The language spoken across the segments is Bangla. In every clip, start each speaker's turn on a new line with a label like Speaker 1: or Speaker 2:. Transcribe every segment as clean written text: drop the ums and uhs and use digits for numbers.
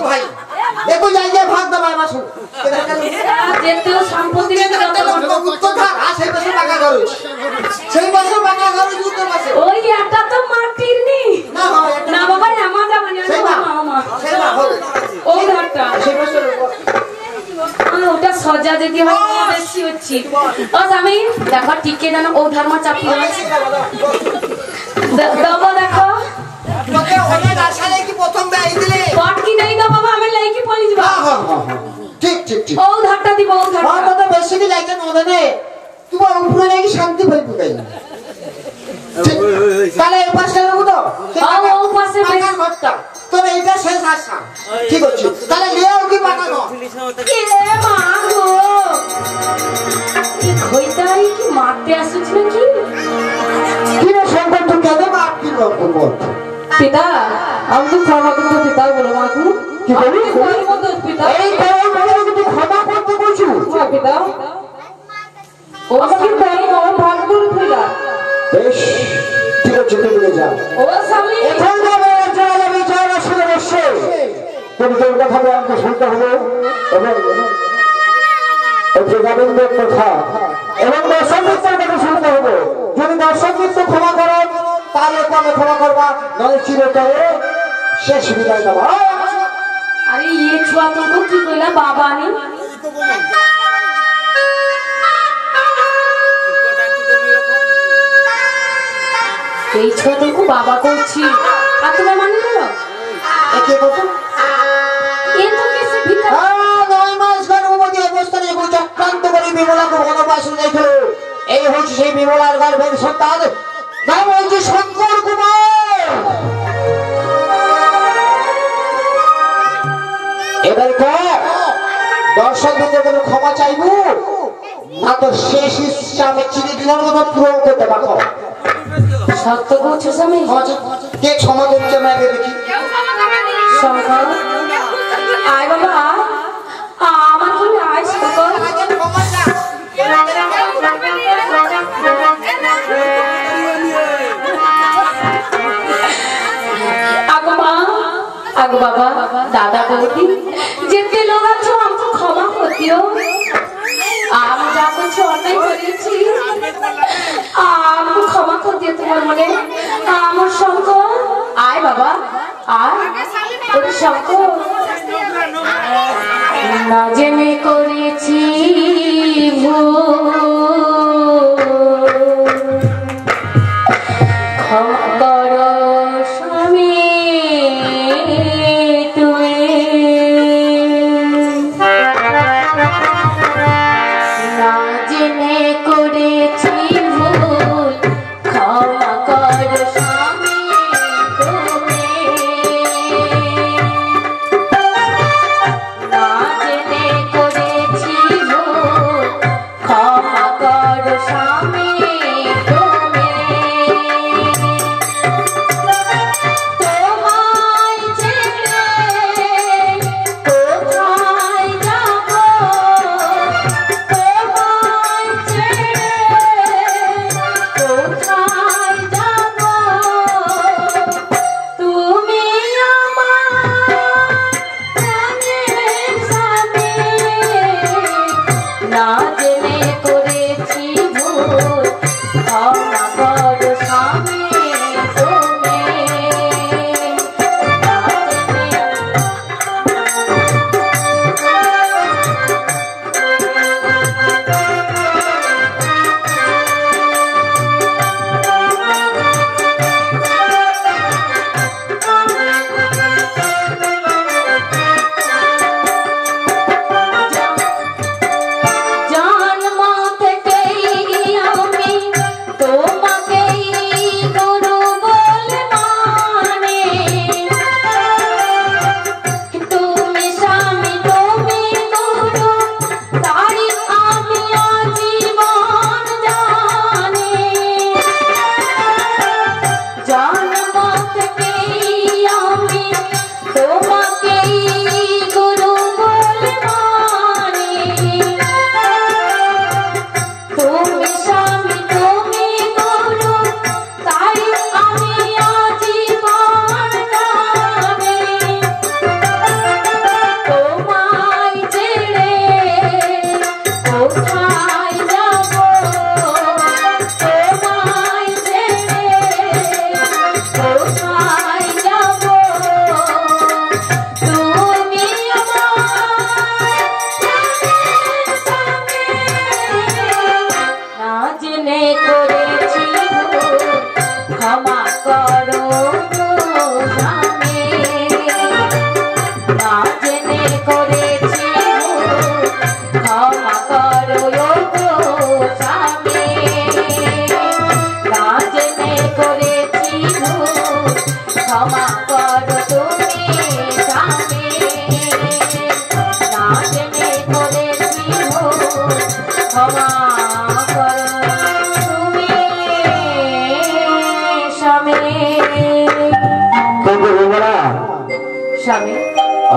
Speaker 1: ভাই দেখো যাই যাই ভাগ দাও ভাই মাসু
Speaker 2: যেতেও সম্পত্তি রেখে
Speaker 1: উত্তর ধার সেই পাশে বাঁকা ঘর সেই পাশে বাঁকা ঘর উত্তর পাশে
Speaker 2: ওই একটা তো মাটির নি না বাবা আমার যাবে না মামা ওই ঘরটা
Speaker 1: সেই পাশে
Speaker 2: ওটা সজা যদি হয় বেশি হচ্ছে ও স্বামী দেখো টিকে জানো ও ধর্ম চাপি দেখো দেখো
Speaker 1: তোকে অনেক আশা লেগে প্রথম দেই দিলে
Speaker 2: পট কি নাই দাও বাবা আমি লাইকি পলি যাব
Speaker 1: ঠিক ঠিক ঠিক
Speaker 2: ও ধরটা দিব ও ধরটা
Speaker 1: হ্যাঁ দাদা বেশি কি লাইকে নদনে তোমার উপরে নাকি শান্তি পাই পুকাই তাহলে এই পাশে রাখো তো
Speaker 2: হ্যাঁ ও পাশে
Speaker 1: বাঁকা ঘরটা তোর এইটা শেষ আশা ঠিক আছে তাহলে লিয়াও কি বাঁকা ঘর
Speaker 2: কে মা গো কি কইতাই কি মারতে আসছ নাকি
Speaker 1: কি রে সংকট তো কেন মার কি করব
Speaker 2: পিতা আমি তো ক্ষমা করতে পিতা বলো মাগু
Speaker 1: কি বলি
Speaker 2: কোন মত পিতা
Speaker 1: এই তোর বলে কিন্তু ক্ষমা করতে বলছি
Speaker 2: হ্যাঁ পিতা ও আমাকে বলে ও ভাগ করে ফেলা
Speaker 1: বেশ ঠিক আছে তুমি যাও
Speaker 2: ও স্বামী
Speaker 1: এখন যাবে চলে বিচার আসলে বসে তুমি তোর কথা আমাকে শুনতে হবে এবং গোবিন্দের কথা এবং দর্শকের কথা শুনতে হবে যদি দর্শকের ক্ষমা করেন তাহলে কবে ক্ষমা করবা নয় চিরতরে শেষ বিদায় দেবা
Speaker 2: আরে ये छुआ तुमको की কইলা বাবা নি এই ছুয়া তুমको বাবা করছি আর তুমি মানে নিলো
Speaker 1: একে কথা
Speaker 2: ये तो किसी भीतर
Speaker 1: নয় মাস গর্ভবতী অবস্থায় এবং চক্রান্ত করে বিমলাকে বনবাস রেখে এই হচ্ছে সেই বিমলার গর্ভের সন্তান নাম হচ্ছে শঙ্কর কুমার এবার দর্শক বিন্দুদের ক্ষমা চাইবো না তো শেষ ইচ্ছা চিনি দিলার মতো পূরণ করতে পারো
Speaker 2: সত্য বলছো স্বামী
Speaker 1: কে ক্ষমা করছে না দেখি
Speaker 2: শঙ্কর আয় বাবা আমার কোন আয় শঙ্কর আগো बाबा दादा बोलती जितने लोग अच्छो हमको क्षमा करती हो आम जा कुछ अन्याय करेছি हमको क्षमा कर दिए তোমার মনে আমার শঙ্কর আয় বাবা আয় ওরে শঙ্কর না জেনে করেছি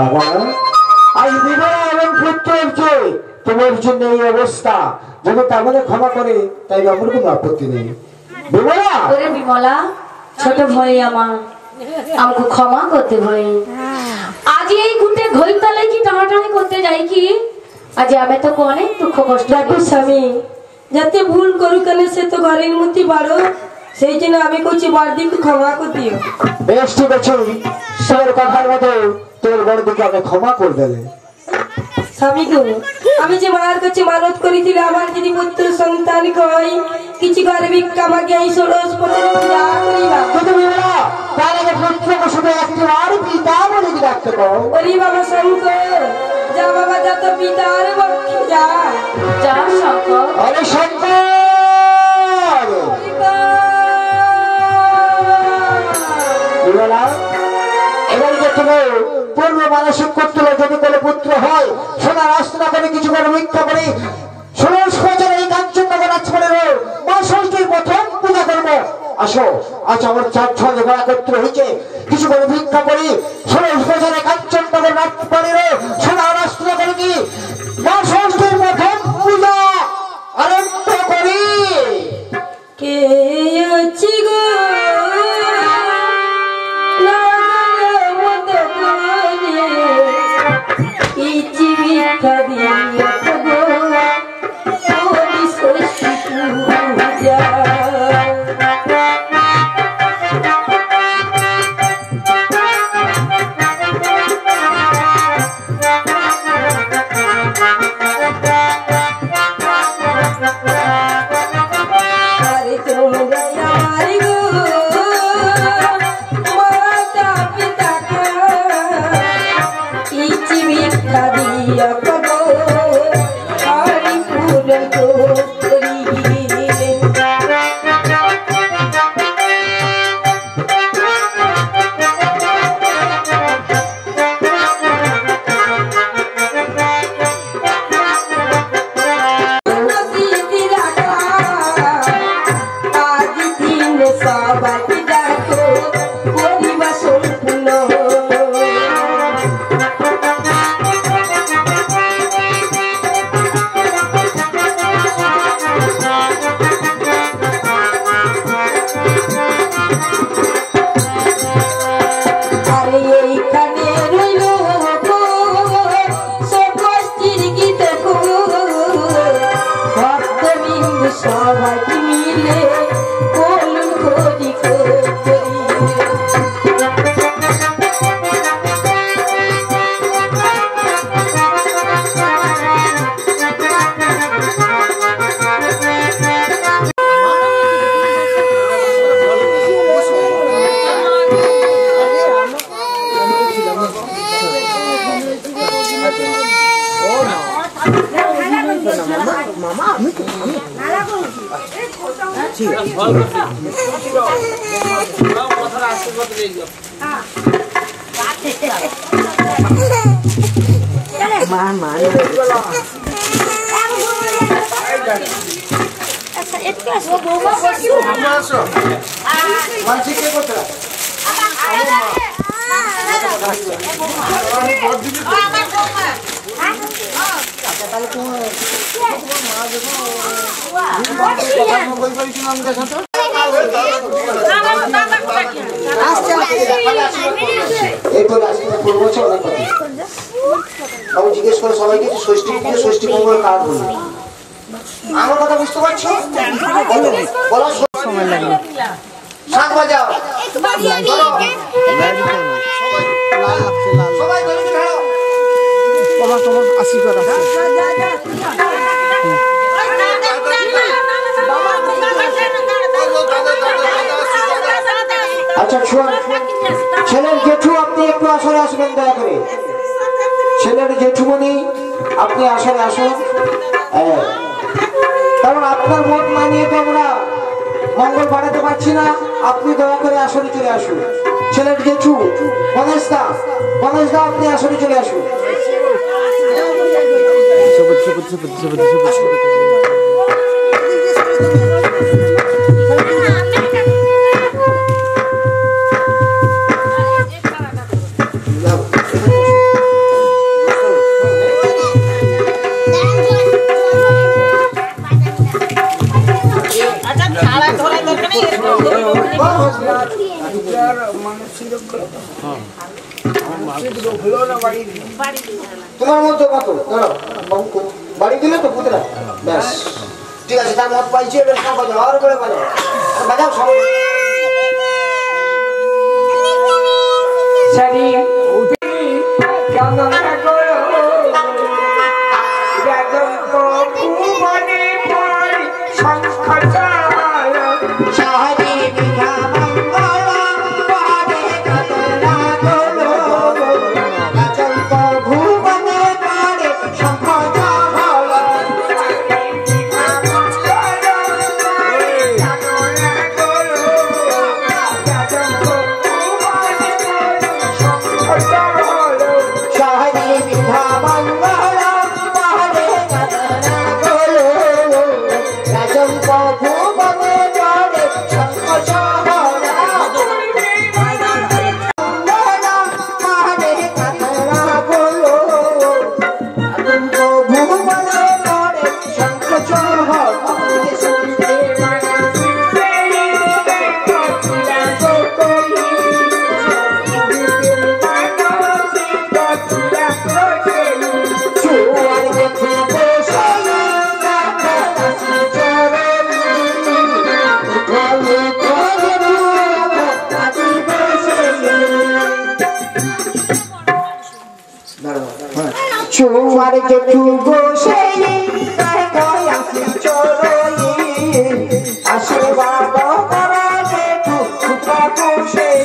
Speaker 1: আমার আজ বিবাহ এবং পুত্রের যে তোমার জন্য এই অবস্থা, যদি তাহলে ক্ষমা করে তাই আমার কোনো আপত্তি নেই। বিমলা,
Speaker 2: ওরে বিমলা, ছোট ভাই আমার, আমাকে ক্ষমা করতে ভাই। আজ এই গুটে ঘইতালে কি টানাটানি করতে যাই কি, আজ আমি তো অনেক দুঃখ কষ্ট।
Speaker 3: দেখো স্বামী, যাতে ভুল করু কেন সে তো ঘরের মধ্যে বাড়ো, সেই জন্য আমি করছি বড়দিকে ক্ষমা করে দিও।
Speaker 1: বেশ ঠিক আছে, তোর কথার মতো তোর বড়দিকে আমি ক্ষমা করে দেবে।
Speaker 3: স্বামী গো, আমি যে মার কাছে মানত করেছিল আমার যদি পুত্র সন্তান কই কিছু ঘরে ভিক্ষা আমাকে এই ষোড়শ পথে যা করিবা।
Speaker 1: কিন্তু বিমলা, তার আগে পুত্রকে শুধু একটিবার পিতা বলে ডাকতে পারো।
Speaker 3: ওরে বাবা শঙ্কর, যা বাবা যা তো পিতার পক্ষে যা।
Speaker 2: যা শঙ্কর।
Speaker 1: আরে শঙ্কর, বিমলা, এবার যে তুমি পূর্ব মানসিক করতে হবে, যদি কোনো পুত্র হয় সোনার আস্তা করে কিছু করে ভিক্ষা করে ষোড়শ বছর এই কাঞ্চননগর রাজবাড়ির মা ষষ্ঠীর প্রথম পূজা করবো। আসো, আজ আমার 4-6 জোগাড় একত্র হয়েছে, কিছু করে ভিক্ষা করি ষোড়শ বছরে কাঞ্চননগর রাজবাড়ির সোনার আস্তা করে কি মা ষষ্ঠীর প্রথম পূজা আরম্ভ করি।
Speaker 3: কে আছি গো
Speaker 1: জিজ্ঞেস করে সবাইকে ষষ্ঠী পুজো ষষ্ঠী মঙ্গল কার বলি। আমার কথা বুঝতে পারছো? বলার সময় লাগবে। শাক বাজাও, সবাই তোমার আশীর্বাদ আছে। আচ্ছা ছেলের জেঠু আপনি একটু আসরে আসবেন দয়া করে। ছেলের জেঠুমণি আপনি আসরে আসুন, কারণ আপনার মত না নিয়ে তো আমরা মঙ্গল বাড়াতে পারছি না। আপনি দয়া করে আসরে চলে আসুন। ছেলের জেঠু গণেশ দা আপনি আসরে চলে আসুন। তোমার মতো কত বাড়ি দিলে তো পুতরা ব্যাস ঠিক আছে তার মত পাইছি এবার সব বাজাও আর করে বাজাও বাজাও সব
Speaker 4: সারি উঠি কেমন করো রাজন প্রভু বনে পড়ি শঙ্খ চাল
Speaker 1: শাহরি বিঘা মঙ্গল পারে কতরা গোলো রাজন প্রভু বনে পড়ে শঙ্খ চাল শাহরি বিঘা মঙ্গল পারে কতরা গোলো রাজন প্রভু বনে পড়ে শঙ্খ চাল চুমার জেঠু গোসাই আসি চরই আশীর্বাদ করা জেঠু সুপা গোসাই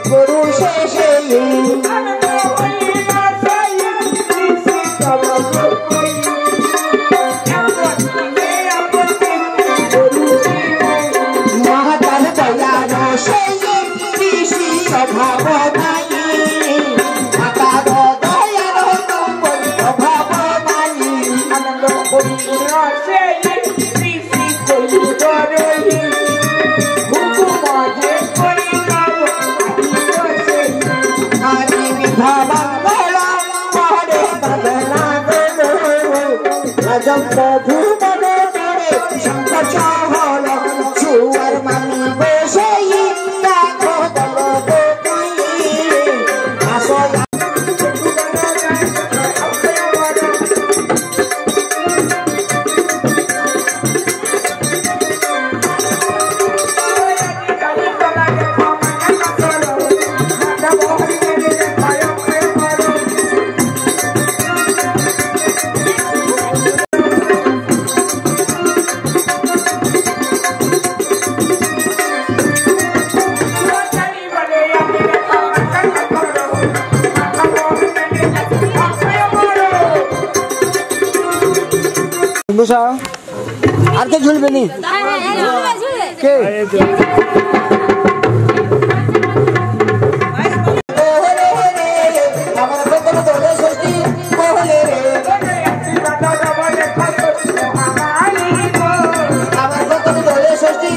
Speaker 1: গুরু শেষে মহাতার দয়ার সেই ঋষি অভাব নাই মাতার দয়ার অভাব নাই
Speaker 4: আনন্দ করিয়া সেই ঋষি করিয়া হুকুমাজে করিলাম
Speaker 1: আদি বিধা বাংলা মহরে বাংলা রাজম প্রভু মনে করে সংকট হল চুয়ার মানি বসে দেখো দল কোথায় আসো আর কে ঝুলবে নি কে আমার ভেতরে দলে ষষ্ঠী বলে রে আমার ভেতরে দলে ষষ্ঠী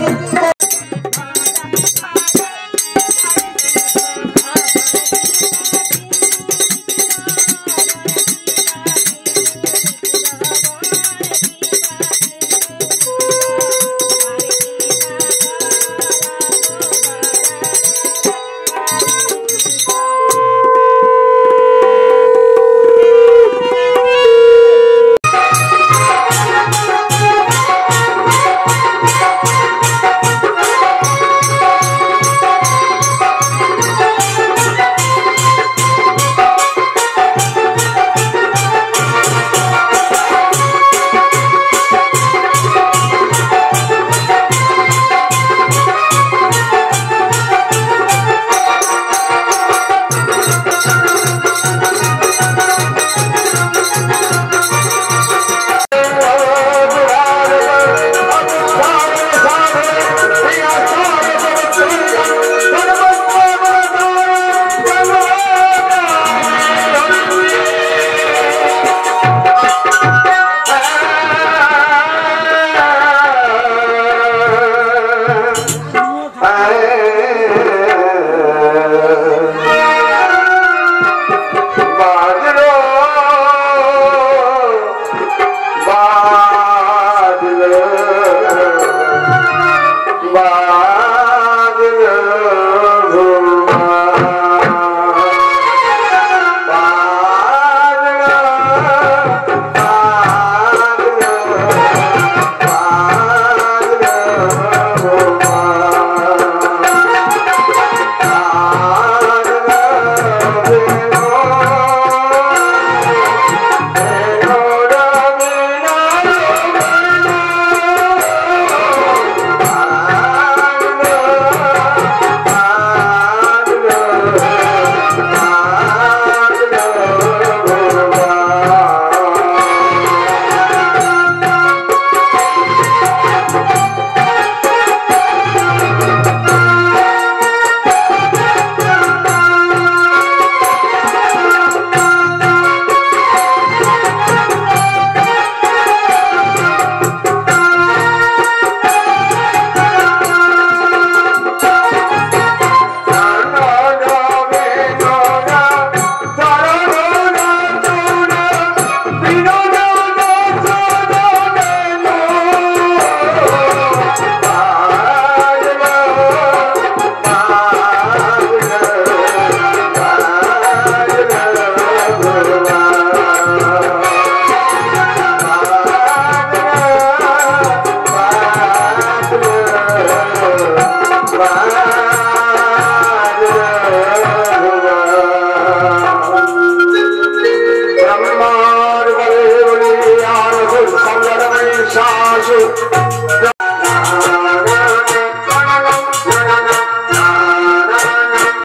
Speaker 4: Shashu